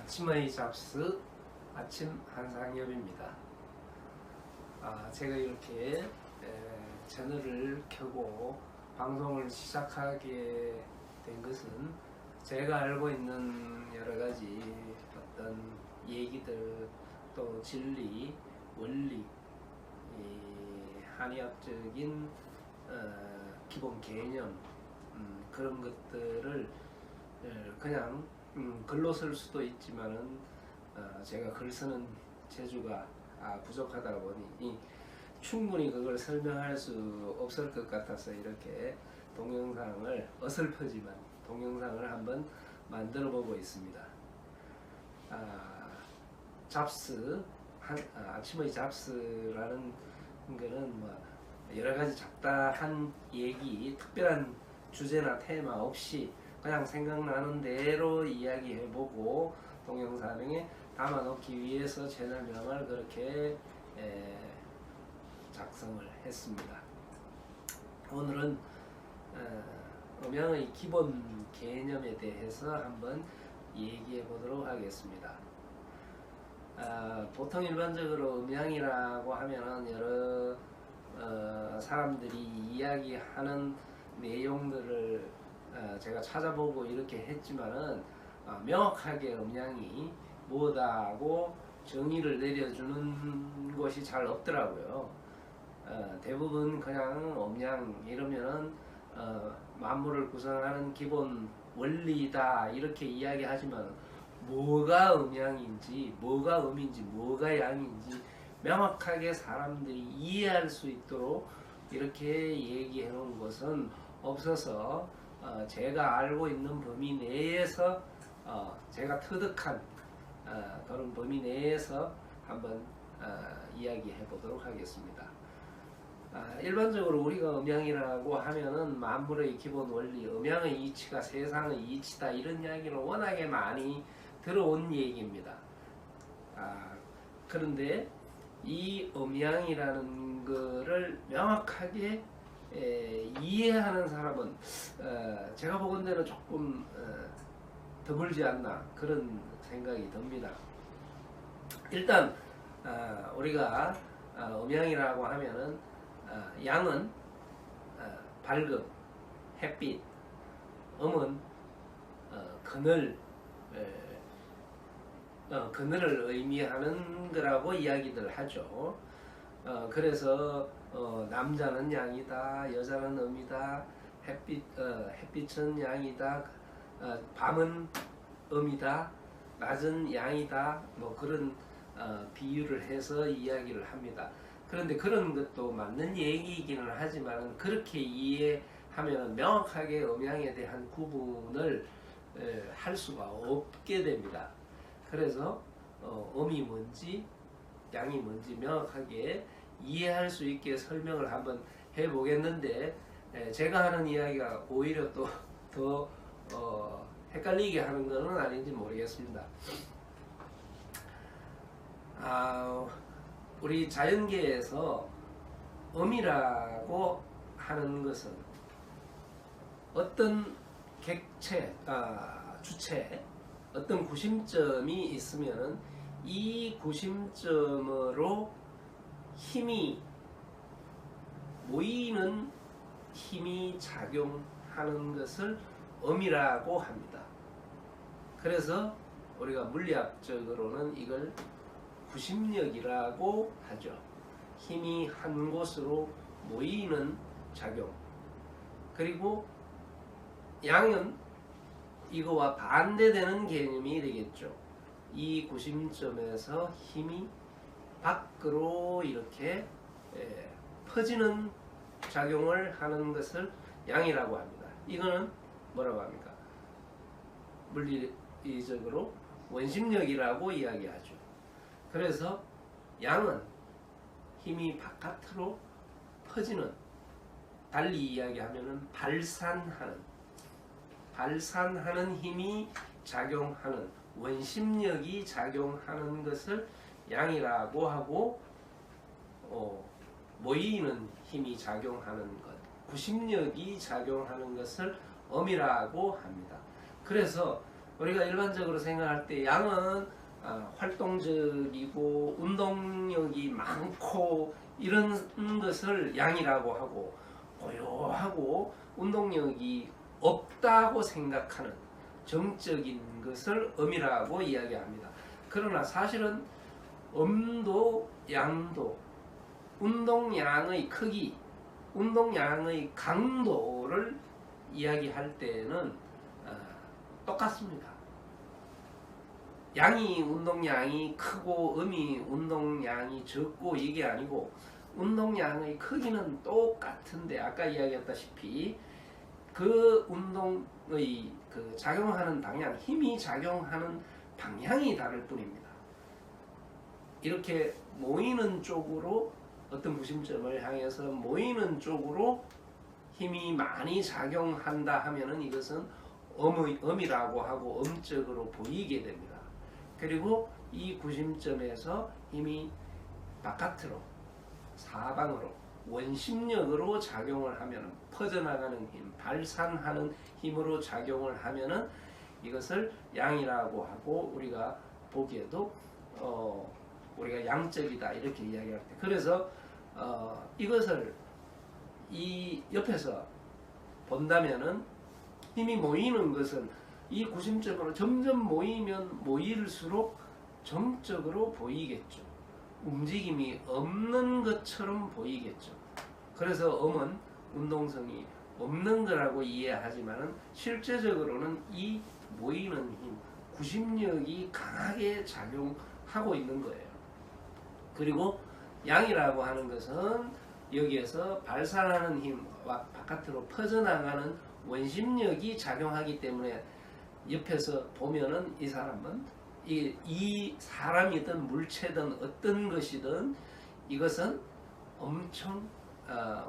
아침의 잡스 아침 한상엽입니다. 제가 이렇게 채널을 켜고 방송을 시작하게 된 것은 제가 알고 있는 여러가지 어떤 얘기들, 또 진리, 원리, 한의학적인 기본 개념, 그런 것들을 그냥 글로 쓸 수도 있지만은 제가 글 쓰는 재주가 부족하다 보니 충분히 그걸 설명할 수 없을 것 같아서 이렇게 동영상을, 어설프지만 동영상을 한번 만들어 보고 있습니다. 잡스, 아침의 잡스라는 거는 뭐 여러 가지 잡다한 얘기, 특별한 주제나 테마 없이 그냥 생각나는 대로 이야기해보고 동영상에 담아놓기 위해서 채널명을 그렇게 작성을 했습니다. 오늘은 음양의 기본 개념에 대해서 한번 얘기해 보도록 하겠습니다. 보통 일반적으로 음양이라고 하면은 여러 사람들이 이야기하는 내용들을 제가 찾아보고 이렇게 했지만은 명확하게 음양이 뭐다고 정의를 내려주는 것이 잘 없더라고요. 대부분 그냥 음양 이러면은 만물을 구성하는 기본 원리다 이렇게 이야기하지만 뭐가 음양인지, 뭐가 음인지, 뭐가 양인지 명확하게 사람들이 이해할 수 있도록 이렇게 얘기해 놓은 것은 없어서 제가 알고 있는 범위 내에서 제가 터득한 그런 범위 내에서 한번 이야기해 보도록 하겠습니다. 일반적으로 우리가 음양이라고 하면은 만물의 기본 원리, 음양의 이치가 세상의 이치다 이런 이야기를 워낙에 많이 들어온 얘기입니다. 그런데 이 음양이라는 거를 명확하게 이해하는 사람은 제가 보건대로 조금 드물지 않나 그런 생각이 듭니다. 일단 우리가 음양이라고 하면은 양은 밝음, 햇빛, 음은 그늘, 그늘을 의미하는 거라고 이야기들 하죠. 그래서 남자는 양이다, 여자는 음이다, 햇빛은 양이다, 밤은 음이다, 낮은 양이다, 뭐 그런 비유를 해서 이야기를 합니다. 그런데 그런 것도 맞는 얘기이기는 하지만 그렇게 이해하면 명확하게 음양에 대한 구분을 할 수가 없게 됩니다. 그래서 음이 뭔지 양이 뭔지 명확하게 이해할 수 있게 설명을 한번 해보겠는데 제가 하는 이야기가 오히려 또 더 헷갈리게 하는 것은 아닌지 모르겠습니다. 우리 자연계에서 음이라고 하는 것은 어떤 객체, 주체, 어떤 구심점이 있으면 이 구심점으로 힘이 모이는 힘이 작용하는 것을 음이라고 합니다. 그래서 우리가 물리학적으로는 이걸 구심력이라고 하죠. 힘이 한 곳으로 모이는 작용. 그리고 양은 이거와 반대되는 개념이 되겠죠. 이 구심점에서 힘이 밖으로 이렇게 퍼지는 작용을 하는 것을 양이라고 합니다. 이거는 뭐라고 합니까? 물리적으로 원심력이라고 이야기하죠. 그래서 양은 힘이 바깥으로 퍼지는, 달리 이야기하면 발산하는 힘이 작용하는, 원심력이 작용하는 것을 양이라고 하고, 모이는 힘이 작용하는 것, 구심력이 작용하는 것을 음이라고 합니다. 그래서 우리가 일반적으로 생각할 때 양은 활동적이고 운동력이 많고 이런 것을 양이라고 하고, 고요하고 운동력이 없다고 생각하는 정적인 것을 음이라고 이야기합니다. 그러나 사실은 음도 양도 운동량의 크기, 운동량의 강도를 이야기할 때는 똑같습니다. 양이 운동량이 크고 음이 운동량이 적고 이게 아니고, 운동량의 크기는 똑같은데 아까 이야기했다시피 그 운동의 그 작용하는 방향, 힘이 작용하는 방향이 다를 뿐입니다. 이렇게 모이는 쪽으로, 어떤 구심점을 향해서 모이는 쪽으로 힘이 많이 작용한다 하면은 이것은 음이라고 하고 음적으로 보이게 됩니다. 그리고 이 구심점에서 힘이 바깥으로, 사방으로, 원심력으로 작용을 하면, 퍼져나가는 힘, 발산하는 힘으로 작용을 하면은 이것을 양이라고 하고, 우리가 보기에도 우리가 양적이다 이렇게 이야기할 때, 그래서 이것을 이 옆에서 본다면은 힘이 모이는 것은 이 구심점으로 점점 모이면 모일수록 정적으로 보이겠죠. 움직임이 없는 것처럼 보이겠죠. 그래서 음은 운동성이 없는 거라고 이해하지만은 실제적으로는 이 모이는 힘, 구심력이 강하게 작용하고 있는 거예요. 그리고 양이라고 하는 것은 여기에서 발산하는 힘과 바깥으로 퍼져나가는 원심력이 작용하기 때문에 옆에서 보면은 이 사람은 이 사람이든 물체든 어떤 것이든 이것은 엄청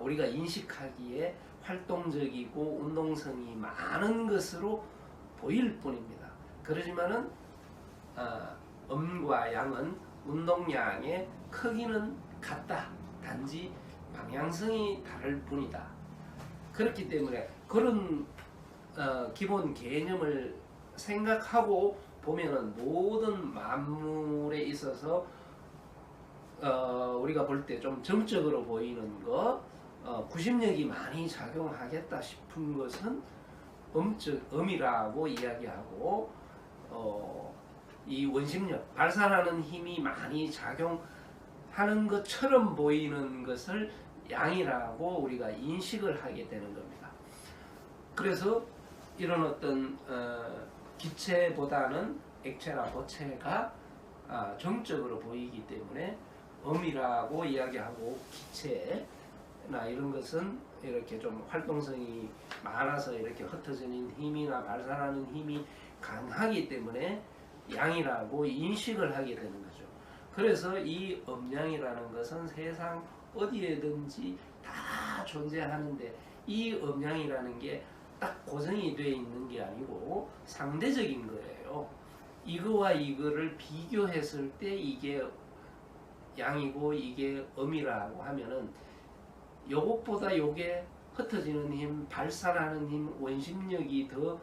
우리가 인식하기에 활동적이고 운동성이 많은 것으로 보일 뿐입니다. 그러지만은 음과 양은 운동량의 크기는 같다. 단지 방향성이 다를 뿐이다. 그렇기 때문에 그런 기본 개념을 생각하고 보면은 모든 만물에 있어서 우리가 볼 때 좀 정적으로 보이는 것, 구심력이 많이 작용하겠다 싶은 것은 음이라고 이야기하고, 이 원심력, 발산하는 힘이 많이 작용하는 것처럼 보이는 것을 양이라고 우리가 인식을 하게 되는 겁니다. 그래서 이런 어떤 기체보다는 액체나 고체가 정적으로 보이기 때문에 음이라고 이야기하고, 기체나 이런 것은 이렇게 좀 활동성이 많아서 이렇게 흩어지는 힘이나 발산하는 힘이 강하기 때문에 양이라고 인식을 하게 되는 거죠. 그래서 이 음양이라는 것은 세상 어디에든지 다 존재하는데, 이 음양이라는 게 딱 고정이 되어 있는 게 아니고 상대적인 거예요. 이거와 이거를 비교했을 때 이게 양이고 이게 음이라고 하면은 요것보다 요게 흩어지는 힘, 발산하는 힘, 원심력이 더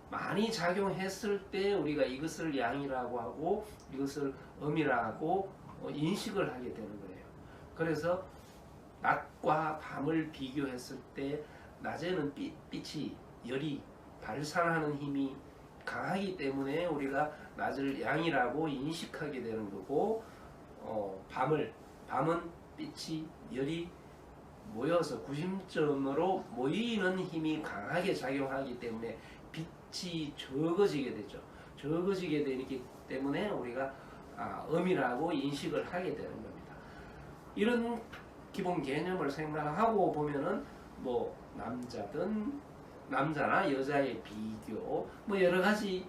많이 작용했을 때 우리가 이것을 양이라고 하고 이것을 음이라고 인식을 하게 되는 거예요. 그래서 낮과 밤을 비교했을 때 낮에는 빛이, 열이, 발산하는 힘이 강하기 때문에 우리가 낮을 양이라고 인식하게 되는 거고, 밤은 빛이, 열이 모여서 구심점으로 모이는 힘이 강하게 작용하기 때문에 빛이 적어지게 되죠. 적어지게 되기 때문에 우리가 음이라고 인식을 하게 되는 겁니다. 이런 기본 개념을 생각하고 보면은 뭐 남자나 여자의 비교, 뭐 여러 가지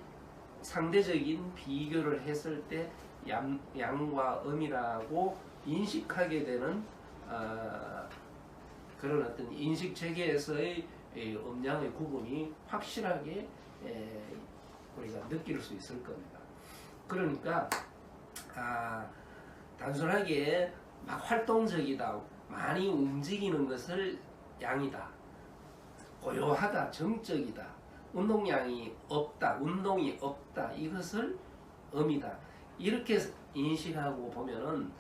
상대적인 비교를 했을 때 양과 음이라고 인식하게 되는 그런 어떤 인식 체계에서의 음양의 구분이 확실하게 우리가 느낄 수 있을 겁니다. 그러니까 단순하게 막 활동적이다, 많이 움직이는 것을 양이다, 고요하다, 정적이다, 운동량이 없다, 운동이 없다, 이것을 음이다. 이렇게 인식하고 보면은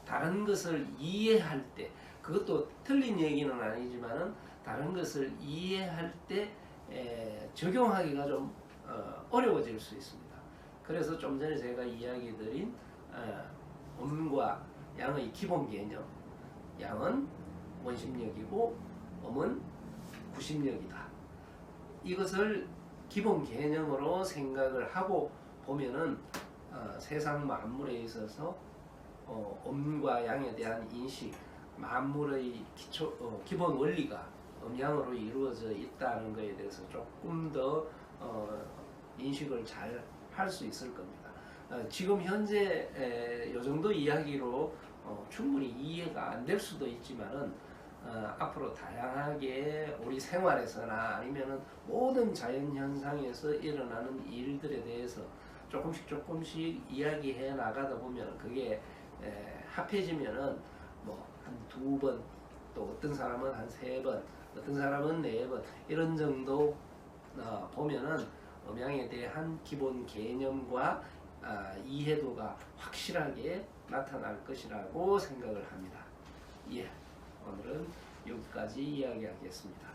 다른 것을 이해할 때, 그것도 틀린 얘기는 아니지만은 다른 것을 이해할 때 적용하기가 좀 어려워질 수 있습니다. 그래서 좀 전에 제가 이야기 드린 음과 양의 기본 개념, 양은 원심력이고 음은 구심력이다. 이것을 기본 개념으로 생각을 하고 보면은 세상 만물에 있어서 음과 양에 대한 인식, 만물의 기본 원리가 음양으로 이루어져 있다는 것에 대해서 조금 더 인식을 잘 할 수 있을 겁니다. 지금 현재 이 정도 이야기로 충분히 이해가 안 될 수도 있지만은 앞으로 다양하게 우리 생활에서나 아니면은 모든 자연 현상에서 일어나는 일들에 대해서 조금씩 이야기해 나가다 보면 그게 합해지면은 뭐 한 2번, 또 어떤 사람은 한 3번, 어떤 사람은 4번 이런 정도 보면은 음양에 대한 기본 개념과 이해도가 확실하게 나타날 것이라고 생각을 합니다. 예, 오늘은 여기까지 이야기하겠습니다.